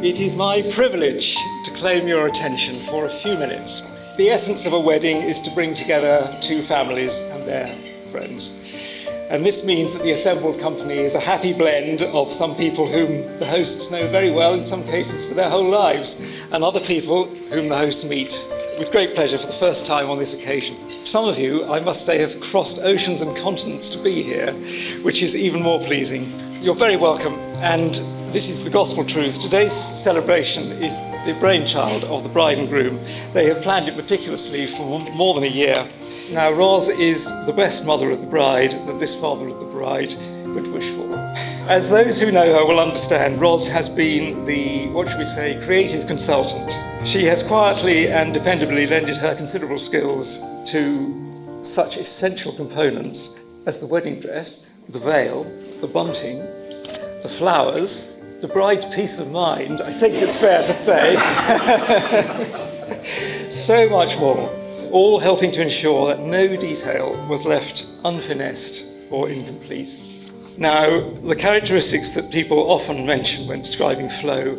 It is my privilege to claim your attention for a few minutes. The essence of a wedding is to bring together two families and their friends. And this means that the assembled company is a happy blend of some people whom the hosts know very well, in some cases for their whole lives, and other people whom the hosts meet with great pleasure for the first time on this occasion. Some of you, I must say, have crossed oceans and continents to be here, which is even more pleasing. You're very welcome, and this is the gospel truth. Today's celebration is the brainchild of the bride and groom. They have planned it meticulously for more than a year. Now, Ros is the best mother of the bride that this father of the bride could wish for. As those who know her will understand, Ros has been the, creative consultant. She has quietly and dependably lended her considerable skills to such essential components as the wedding dress, the veil, the bunting, the flowers, the bride's peace of mind, I think it's fair to say. So much more, all helping to ensure that no detail was left unfinessed or incomplete. Now, the characteristics that people often mention when describing Flo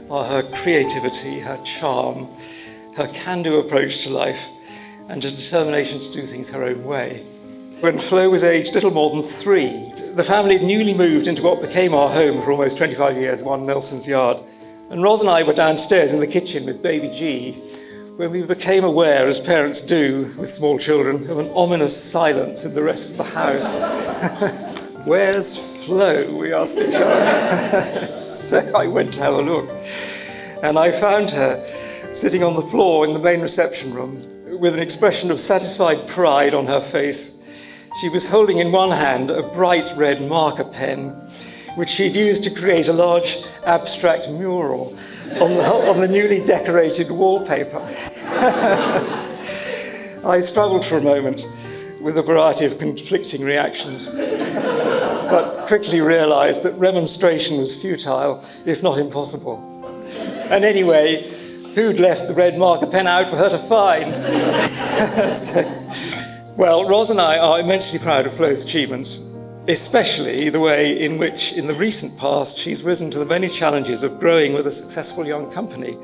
are her creativity, her charm, her can-do approach to life, and a determination to do things her own way. When Flo was aged little more than 3, the family had newly moved into what became our home for almost 25 years, 1 Nelson's Yard. And Ros and I were downstairs in the kitchen with baby G when we became aware, as parents do with small children, of an ominous silence in the rest of the house. "Where's Flo?" we asked each other. So I went to have a look, and I found her sitting on the floor in the main reception room with an expression of satisfied pride on her face. She was holding in one hand a bright red marker pen, which she'd used to create a large abstract mural on the newly decorated wallpaper. I struggled for a moment with a variety of conflicting reactions, but quickly realized that remonstration was futile, if not impossible. And anyway, who'd left the red marker pen out for her to find? Well, Ros and I are immensely proud of Flo's achievements, especially the way in which, in the recent past, she's risen to the many challenges of growing with a successful young company.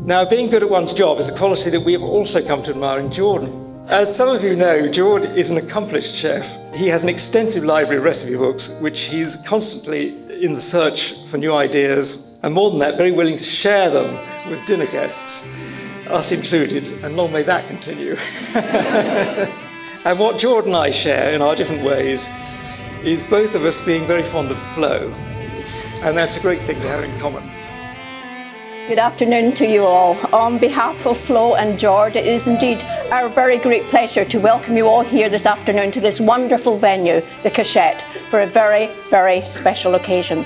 Now, being good at one's job is a quality that we have also come to admire in Jordan. As some of you know, Jordan is an accomplished chef. He has an extensive library of recipe books, which he's constantly in the search for new ideas, and more than that, very willing to share them with dinner guests, us included, and long may that continue. And what Jordan and I share in our different ways is both of us being very fond of Flo, and that's a great thing to have in common. Good afternoon to you all. On behalf of Flo and George, it is indeed our very great pleasure to welcome you all here this afternoon to this wonderful venue, the Cachette, for a very, very special occasion.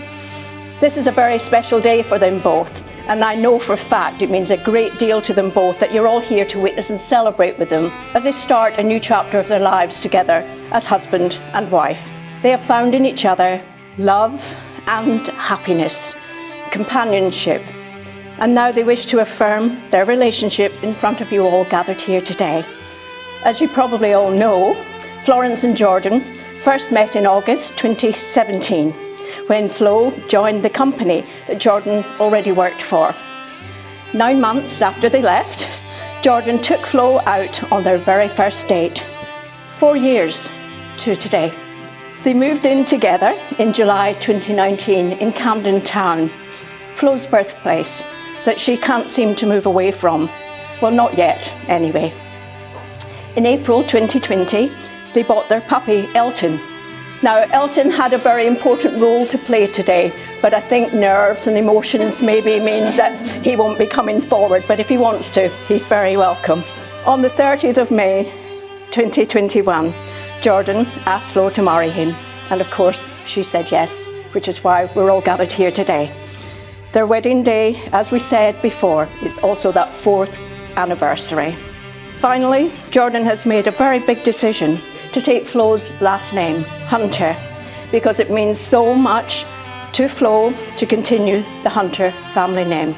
This is a very special day for them both, and I know for a fact it means a great deal to them both that you're all here to witness and celebrate with them as they start a new chapter of their lives together as husband and wife. They have found in each other love and happiness, companionship, and now they wish to affirm their relationship in front of you all gathered here today. As you probably all know, Florence and Jordan first met in August 2017 when Flo joined the company that Jordan already worked for. 9 months after they left, Jordan took Flo out on their very first date. 4 years to today. They moved in together in July 2019 in Camden Town, Flo's birthplace, that she can't seem to move away from. Well, not yet, anyway. In April 2020, they bought their puppy, Elton. Now, Elton had a very important role to play today, but I think nerves and emotions maybe means that he won't be coming forward, but if he wants to, he's very welcome. On the 30th of May 2021, Jordan asked Flo to marry him, and of course, she said yes, which is why we're all gathered here today. Their wedding day, as we said before, is also that 4th anniversary. Finally, Jordan has made a very big decision to take Flo's last name, Hunter, because it means so much to Flo to continue the Hunter family name.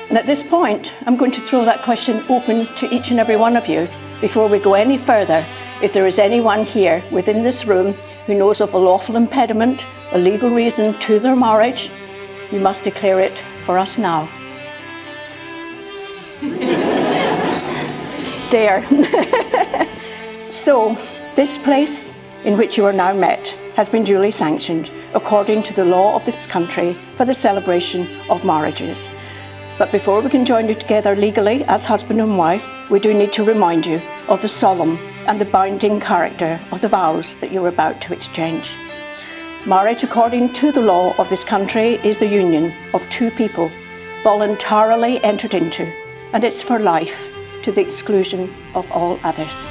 And at this point, I'm going to throw that question open to each and every one of you before we go any further. If there is anyone here within this room who knows of a lawful impediment, a legal reason to their marriage, you must declare it for us now. stare. So, this place in which you are now met has been duly sanctioned according to the law of this country for the celebration of marriages. But before we can join you together legally as husband and wife, we do need to remind you of the solemn and the binding character of the vows that you're about to exchange. Marriage, according to the law of this country, is the union of two people voluntarily entered into, and it's for life to the exclusion of all others.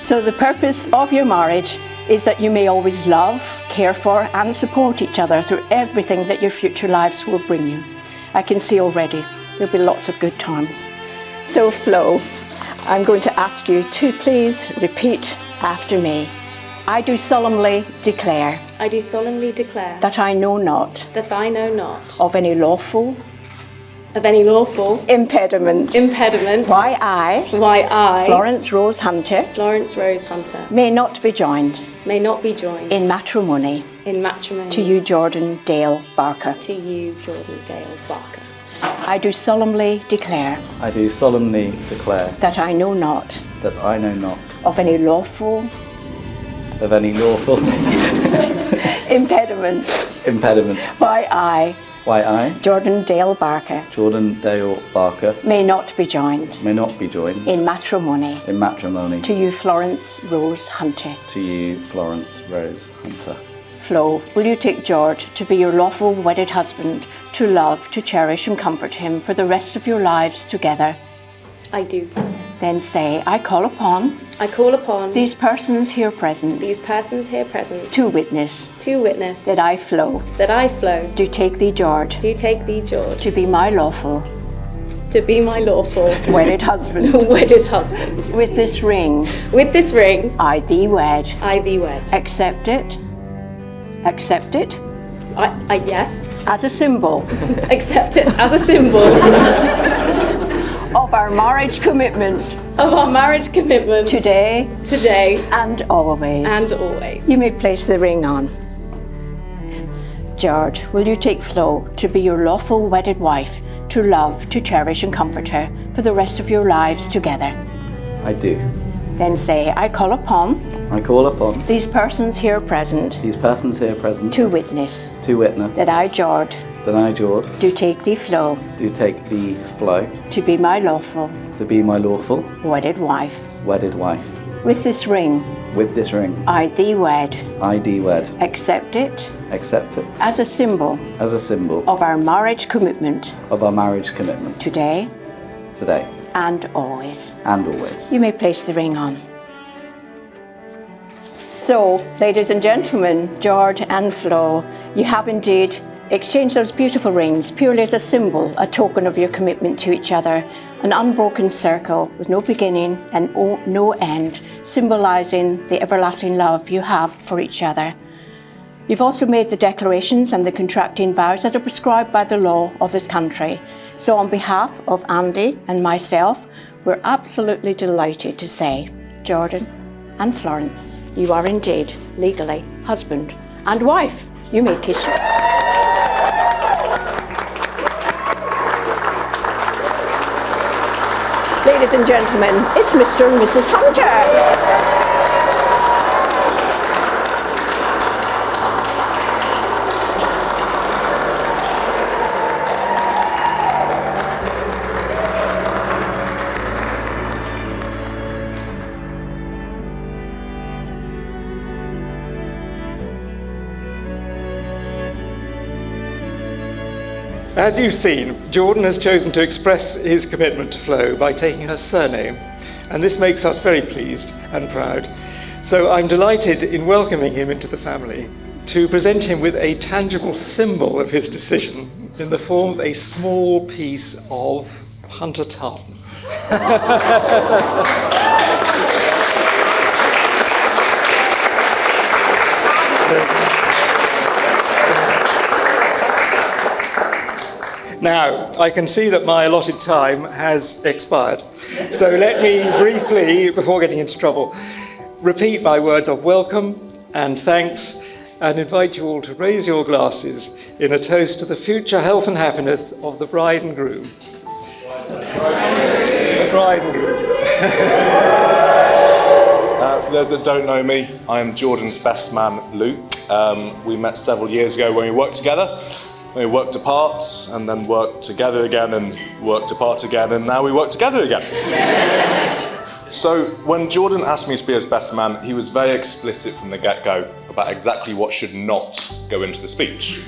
So the purpose of your marriage is that you may always love, care for and support each other through everything that your future lives will bring you. I can see already there'll be lots of good times. So Flo, I'm going to ask you to please repeat after me. I do solemnly declare. I do solemnly declare. That I know not. That I know not. Of any lawful. Of any lawful. Impediment. Impediment. Why I. Florence Rose Hunter. Florence Rose Hunter. May not be joined. May not be joined. In matrimony. In matrimony. To you, Jordan Dale Barker. To you, Jordan Dale Barker. I do solemnly declare. I do solemnly declare. That I know not. That I know not. Of any lawful. Of any lawful. Impediment. Impediment. Why I. Jordan Dale Barker. Jordan Dale Barker. May not be joined. May not be joined. In matrimony. In matrimony. To you, Florence Rose Hunter. To you, Florence Rose Hunter. Flo, will you take George to be your lawful wedded husband, to love, to cherish and comfort him for the rest of your lives together? I do. Then say, I call upon. I call upon. These persons here present. These persons here present. To witness. To witness. That I, Flo. That I, Flo. Do take thee, George. Do take thee, George. To be my lawful. To be my lawful. Wedded husband. Wedded husband. With this ring. With this ring. I thee wed. I thee wed. Accept it. Accept it. Yes. As a symbol. Accept it as a symbol. Of our marriage commitment. Of our marriage commitment. Today. Today. And always. And always. You may place the ring on. George, will you take Flo to be your lawful wedded wife, to love, to cherish and comfort her for the rest of your lives together? I do. Then say, I call upon. I call upon. These persons here present. These persons here present. To witness. To witness. That I, George. That I, George. Do take thee, Flo. Do take thee, Flo. To be my lawful. To be my lawful. Wedded wife. Wedded wife. With this ring. With this ring. I thee wed. I thee wed. Accept it. Accept it. As a symbol. As a symbol. Of our marriage commitment. Of our marriage commitment. Today. Today. And always. And always. You may place the ring on. So, ladies and gentlemen, George and Flo, you have indeed exchanged those beautiful rings purely as a symbol, a token of your commitment to each other, an unbroken circle with no beginning and no end, symbolising the everlasting love you have for each other. You've also made the declarations and the contracting vows that are prescribed by the law of this country. So on behalf of Andy and myself, we're absolutely delighted to say, Jordan and Florence, you are indeed legally husband and wife. You may kiss her. Ladies and gentlemen, it's Mr. and Mrs. Hunter. As you've seen, Jordan has chosen to express his commitment to Flo by taking her surname, and this makes us very pleased and proud. So I'm delighted in welcoming him into the family to present him with a tangible symbol of his decision in the form of a small piece of Hunter tartan. Now, I can see that my allotted time has expired. So let me briefly, before getting into trouble, repeat my words of welcome and thanks and invite you all to raise your glasses in a toast to the future health and happiness of the bride and groom. The bride and groom. For those that don't know me, I am Jordan's best man, Luke. We met several years ago when we worked together. We worked apart, and then worked together again, and worked apart again, and now we work together again. So when Jordan asked me to be his best man, he was very explicit from the get-go about exactly what should not go into the speech.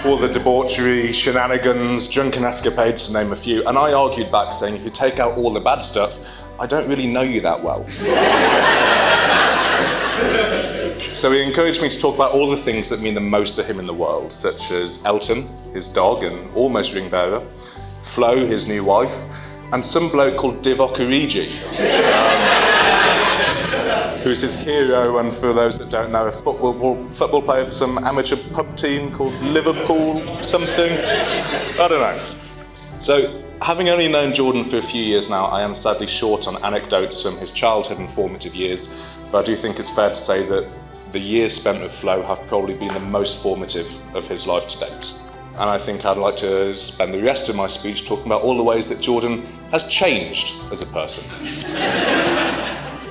All the debauchery, shenanigans, drunken escapades, to name a few. And I argued back saying, if you take out all the bad stuff, I don't really know you that well. So he encouraged me to talk about all the things that mean the most to him in the world, such as Elton, his dog and almost ring bearer, Flo, his new wife, and some bloke called Divock Origi, who's his hero, and for those that don't know, a football player for some amateur pub team called Liverpool something. I don't know. So, having only known Jordan for a few years now, I am sadly short on anecdotes from his childhood and formative years, but I do think it's fair to say that the years spent with Flo have probably been the most formative of his life to date. And I think I'd like to spend the rest of my speech talking about all the ways that Jordan has changed as a person.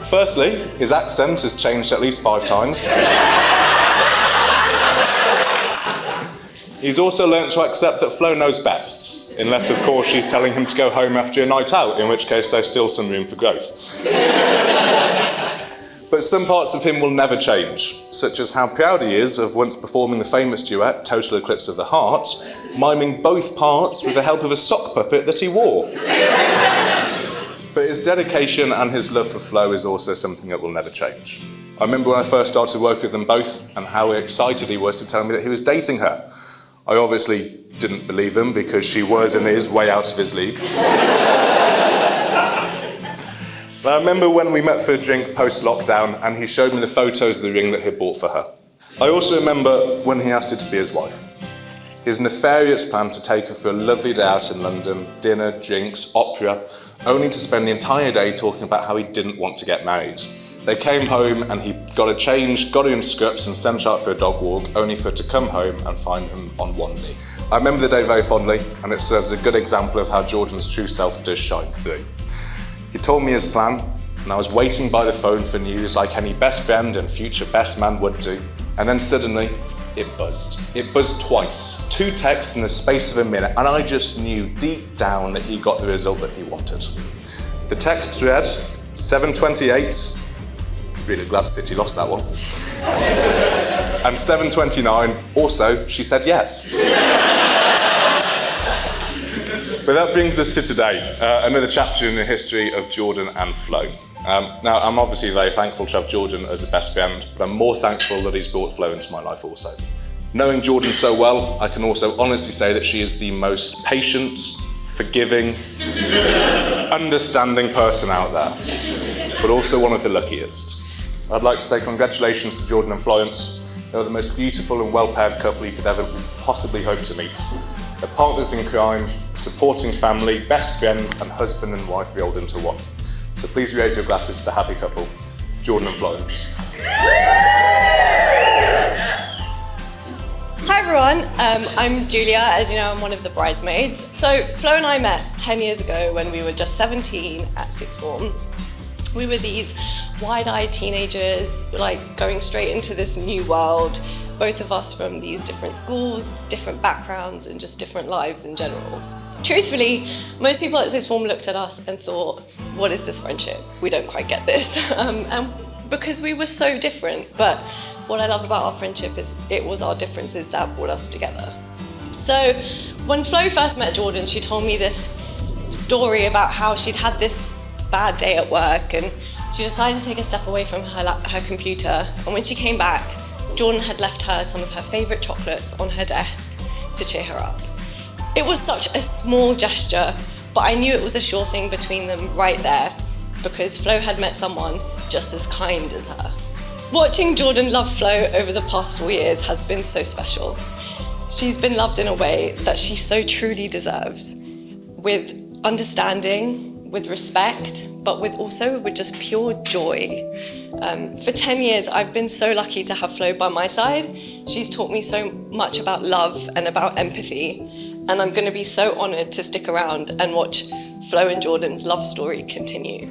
Firstly, his accent has changed at least 5 times. He's also learnt to accept that Flo knows best, unless of course she's telling him to go home after a night out, in which case there's still some room for growth. But some parts of him will never change, such as how proud he is of once performing the famous duet, Total Eclipse of the Heart, miming both parts with the help of a sock puppet that he wore. But his dedication and his love for Flo is also something that will never change. I remember when I first started to work with them both and how excited he was to tell me that he was dating her. I obviously didn't believe him because she was and is way out of his league. I remember when we met for a drink post-lockdown and he showed me the photos of the ring that he'd bought for her. I also remember when he asked her to be his wife. His nefarious plan to take her for a lovely day out in London, dinner, drinks, opera, only to spend the entire day talking about how he didn't want to get married. They came home and he got a change, got her in scrups and sent her out for a dog walk, only for her to come home and find him on one knee. I remember the day very fondly, and it serves a good example of how Jordan's true self does shine through. He told me his plan, and I was waiting by the phone for news like any best friend and future best man would do. And then suddenly, it buzzed. It buzzed twice, 2 texts in the space of a minute, and I just knew deep down that he got the result that he wanted. The text read, 7:28, really glad City lost that one. And 7:29, also, she said yes. But that brings us to today, another chapter in the history of Jordan and Flo. Now, I'm obviously very thankful to have Jordan as a best friend, but I'm more thankful that he's brought Flo into my life also. Knowing Jordan so well, I can also honestly say that she is the most patient, forgiving, understanding person out there, but also one of the luckiest. I'd like to say congratulations to Jordan and Florence. They're the most beautiful and well-paired couple you could ever possibly hope to meet. They're partners in crime, supporting family, best friends, and husband and wife rolled into one. So please raise your glasses to the happy couple, Jordan and Florence. Hi everyone, I'm Julia. As you know, I'm one of the bridesmaids. So Flo and I met 10 years ago when we were just 17 at sixth form. We were these wide-eyed teenagers, like going straight into this new world, both of us from these different schools, different backgrounds, and just different lives in general. Truthfully, most people at sixth form looked at us and thought, what is this friendship? We don't quite get this. And because we were so different, but what I love about our friendship is it was our differences that brought us together. So when Flo first met Jordan, she told me this story about how she'd had this bad day at work and she decided to take a step away from her computer. And when she came back, Jordan had left her some of her favourite chocolates on her desk to cheer her up. It was such a small gesture, but I knew it was a sure thing between them right there because Flo had met someone just as kind as her. Watching Jordan love Flo over the past 4 years has been so special. She's been loved in a way that she so truly deserves, with understanding, with respect, but with just pure joy. For 10 years, I've been so lucky to have Flo by my side. She's taught me so much about love and about empathy, and I'm going to be so honoured to stick around and watch Flo and Jordan's love story continue.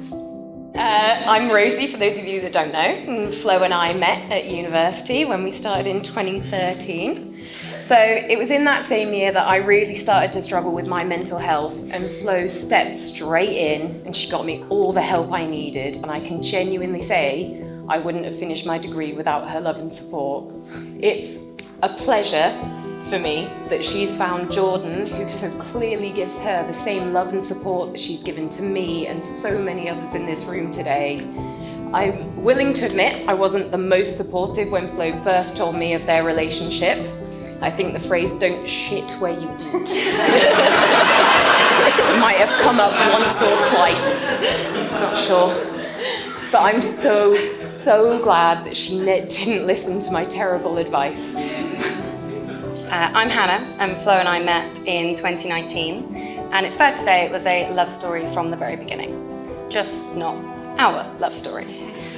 I'm Rosie, for those of you that don't know. Flo and I met at university when we started in 2013. So it was in that same year that I really started to struggle with my mental health, and Flo stepped straight in and she got me all the help I needed, and I can genuinely say I wouldn't have finished my degree without her love and support. It's a pleasure for me that she's found Jordan, who so clearly gives her the same love and support that she's given to me and so many others in this room today. I'm willing to admit I wasn't the most supportive when Flo first told me of their relationship. I think the phrase "don't shit where you eat" might have come up once or twice, I'm not sure. But I'm so glad that she didn't listen to my terrible advice. I'm Hannah, and Flo and I met in 2019, and it's fair to say it was a love story from the very beginning, just not our love story.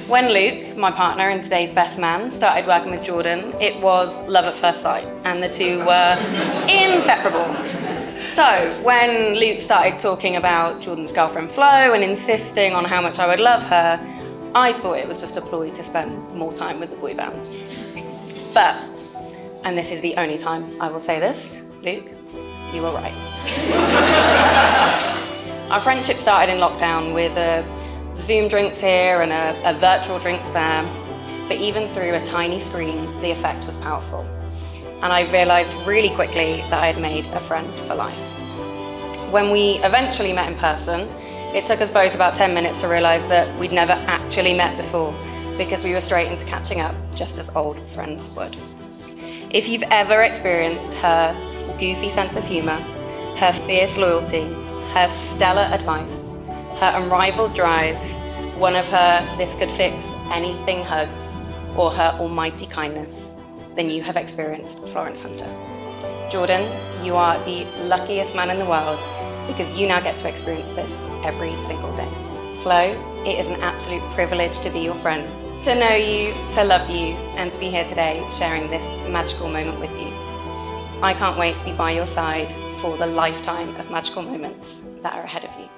When Luke, my partner and today's best man, started working with Jordan, it was love at first sight, and the two were inseparable. So when Luke started talking about Jordan's girlfriend Flo and insisting on how much I would love her, I thought it was just a ploy to spend more time with the boy band. But, and this is the only time I will say this, Luke, you were right. Our friendship started in lockdown with Zoom drinks here and a virtual drinks there, but even through a tiny screen, the effect was powerful. And I realized really quickly that I had made a friend for life. When we eventually met in person, it took us both about 10 minutes to realize that we'd never actually met before, because we were straight into catching up, just as old friends would. If you've ever experienced her goofy sense of humor, her fierce loyalty, her stellar advice, her unrivaled drive, one of her "this could fix anything" hugs, or her almighty kindness, then you have experienced Florence Hunter. Jordan, you are the luckiest man in the world, because you now get to experience this every single day. Flo, it is an absolute privilege to be your friend, to know you, to love you, and to be here today sharing this magical moment with you. I can't wait to be by your side for the lifetime of magical moments that are ahead of you.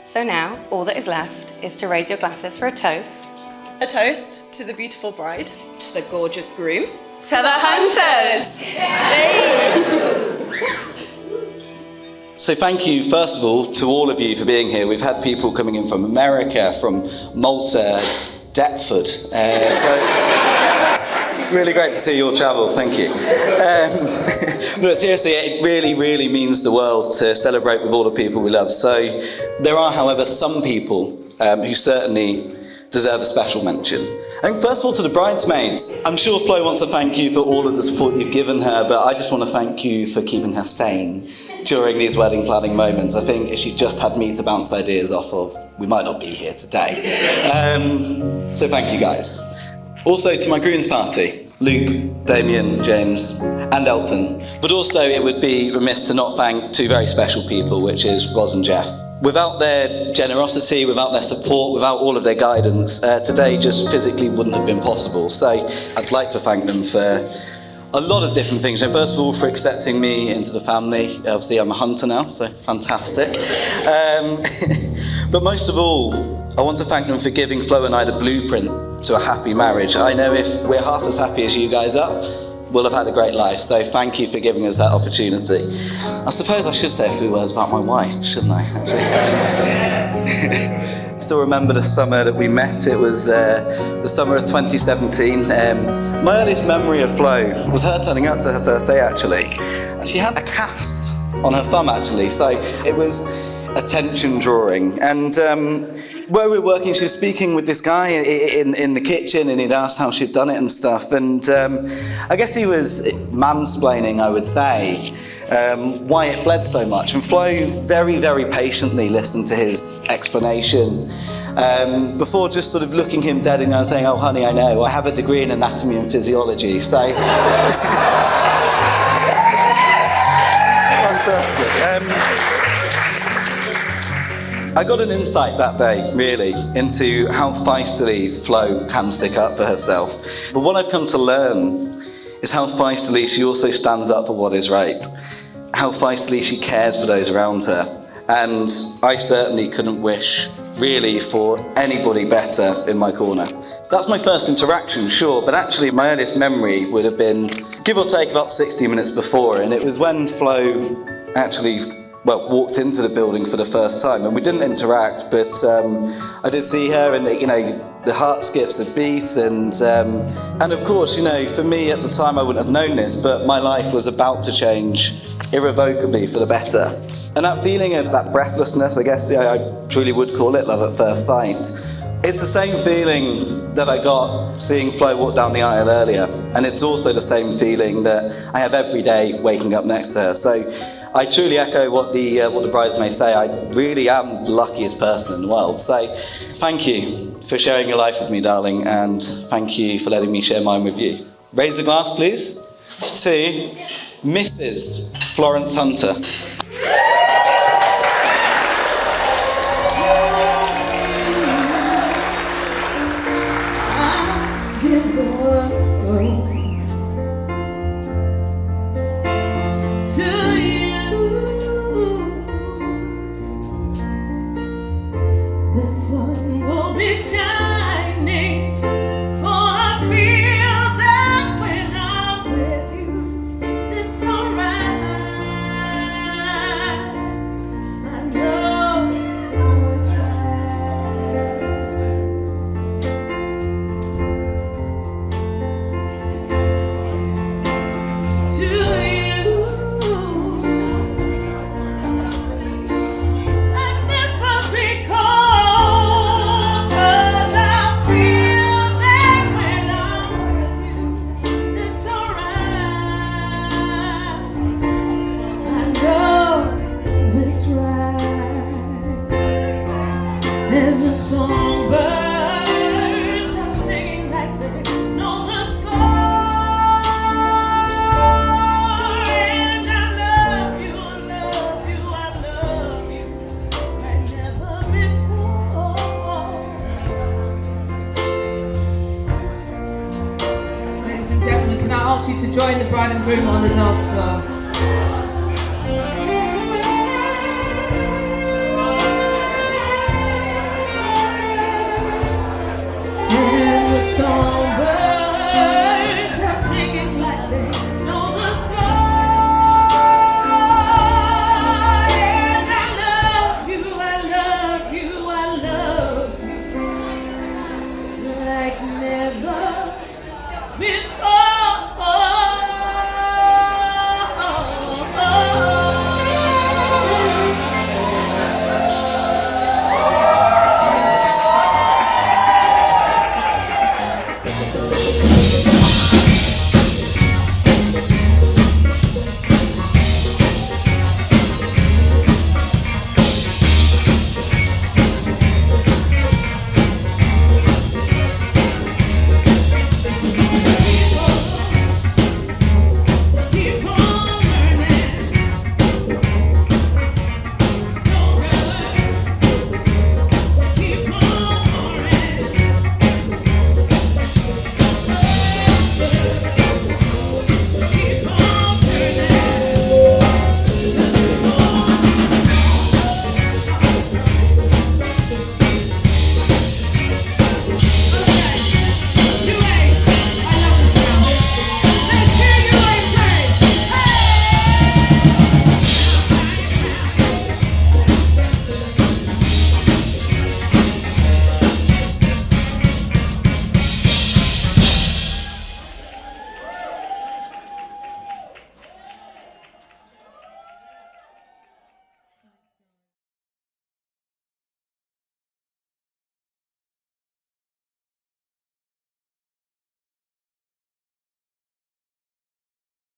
So now, all that is left is to raise your glasses for a toast. A toast to the beautiful bride. To the gorgeous groom. To the Hunters! So thank you, first of all, to all of you for being here. We've had people coming in from America, from Malta, Deptford. So it's really great to see you all travel. Thank you. But seriously, it really, really means the world to celebrate with all the people we love. So there are, however, some people who certainly deserve a special mention. And first of all, to the bridesmaids. I'm sure Flo wants to thank you for all of the support you've given her, but I just want to thank you for keeping her sane during these wedding planning moments. I think if she just had me to bounce ideas off of, we might not be here today. So thank you guys. Also to my groom's party, Luke, Damien, James, and Elton. But also it would be remiss to not thank two very special people, which is Roz and Jeff. Without their generosity, without their support, without all of their guidance, today just physically wouldn't have been possible. So I'd like to thank them for a lot of different things. And first of all, for accepting me into the family. Obviously, I'm a hunter now, so fantastic. But most of all, I want to thank them for giving Flo and I the blueprint to a happy marriage. I know if we're half as happy as you guys are, we'll have had a great life. So thank you for giving us that opportunity. I suppose I should say a few words about my wife, shouldn't I, actually? Still remember the summer that we met. It was the summer of 2017. My earliest memory of Flo was her turning up to her first day, actually. She had a cast on her thumb, actually, so it was attention drawing. And where we were working, she was speaking with this guy in the kitchen, and he'd asked how she'd done it and stuff. And I guess he was mansplaining, I would say, why it bled so much. And Flo very, very patiently listened to his explanation before just sort of looking him dead in the eye and saying, "Oh, honey, I know. I have a degree in anatomy and physiology." So fantastic. I got an insight that day, really, into how feistily Flo can stick up for herself. But what I've come to learn is how feistily she also stands up for what is right, how feistily she cares for those around her, And I certainly couldn't wish really for anybody better in my corner. That's my first interaction, sure, but actually my earliest memory would have been, give or take, about 60 minutes before, and it was when Flo actually walked into the building for the first time, and we didn't interact, but I did see her, and the heart skips a beat, and of course, for me at the time I wouldn't have known this, but my life was about to change irrevocably for the better. And that feeling of that breathlessness, I guess I truly would call it love at first sight. It's the same feeling that I got seeing Flo walk down the aisle earlier, and it's also the same feeling that I have every day waking up next to her. So I truly echo what the bridesmaids say. I really am the luckiest person in the world. So thank you for sharing your life with me, darling, and thank you for letting me share mine with you. Raise a glass, please, to Mrs. Florence Hunter. To join the bride and groom on the dance floor. And the songbirds are singing like they know